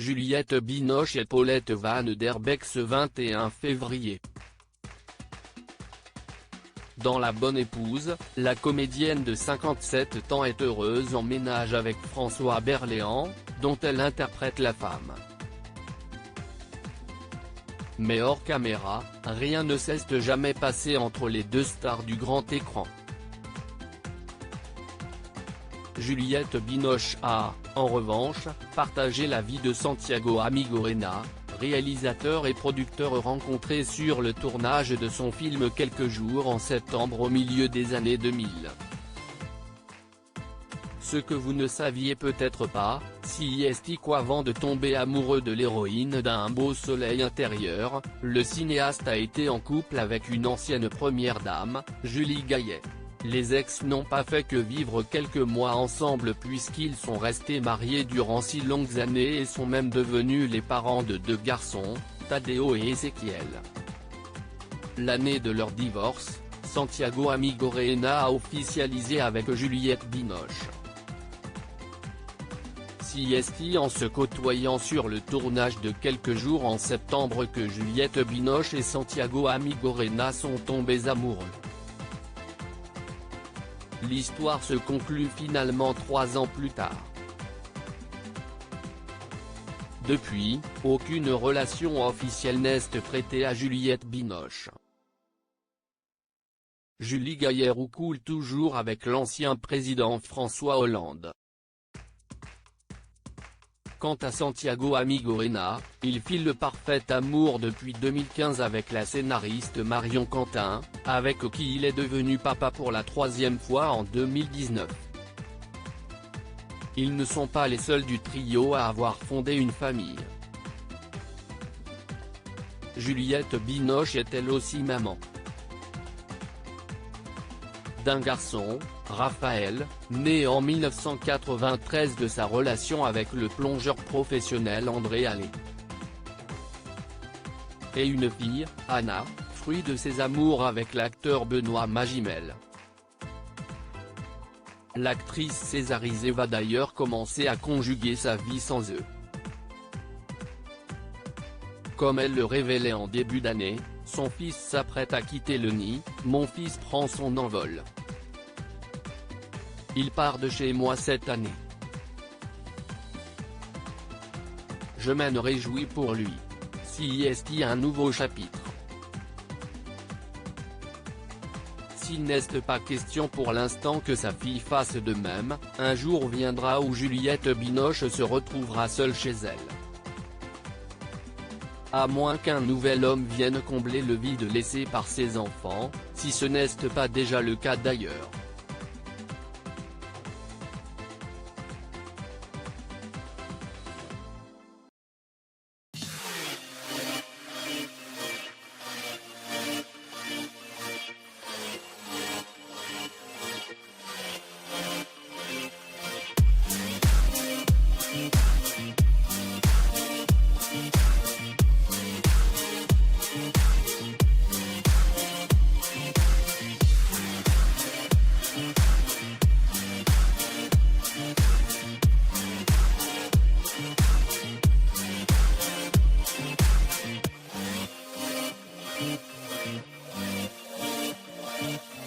Juliette Binoche et Paulette Van der Beek ce 21 février. Dans La Bonne Épouse, la comédienne de 57 ans est heureuse en ménage avec François Berléand, dont elle interprète la femme. Mais hors caméra, rien ne s'est jamais passé entre les deux stars du grand écran. Juliette Binoche a, en revanche, partagé la vie de Santiago Amigorena, réalisateur et producteur rencontré sur le tournage de son film Quelques jours en septembre au milieu des années 2000. Ce que vous ne saviez peut-être pas, c'est qu'avant de tomber amoureux de l'héroïne d'Un beau soleil intérieur, le cinéaste a été en couple avec une ancienne première dame, Julie Gaillet. Les ex n'ont pas fait que vivre quelques mois ensemble puisqu'ils sont restés mariés durant 6 longues années et sont même devenus les parents de 2 garçons, Tadeo et Ezequiel. L'année de leur divorce, Santiago Amigorena a officialisé avec Juliette Binoche. C'est en se côtoyant sur le tournage de Quelques jours en septembre que Juliette Binoche et Santiago Amigorena sont tombés amoureux. L'histoire se conclut finalement 3 ans plus tard. Depuis, aucune relation officielle n'est prêtée à Juliette Binoche. Julie Gaillet coule toujours avec l'ancien président François Hollande. Quant à Santiago Amigorena, il file le parfait amour depuis 2015 avec la scénariste Marion Quentin, avec qui il est devenu papa pour la 3e fois en 2019. Ils ne sont pas les seuls du trio à avoir fondé une famille. Juliette Binoche est elle aussi maman d'un garçon, Raphaël, né en 1993 de sa relation avec le plongeur professionnel André Allais. Et une fille, Anna, fruit de ses amours avec l'acteur Benoît Magimel. L'actrice césarisée va d'ailleurs commencer à conjuguer sa vie sans eux. Comme elle le révélait en début d'année, son fils s'apprête à quitter le nid, mon fils prend son envol. Il part de chez moi cette année. Je m'en réjouis pour lui. C'est un nouveau chapitre. S'il n'est pas question pour l'instant que sa fille fasse de même, un jour viendra où Juliette Binoche se retrouvera seule chez elle. À moins qu'un nouvel homme vienne combler le vide laissé par ses enfants, si ce n'est pas déjà le cas d'ailleurs. Thank you.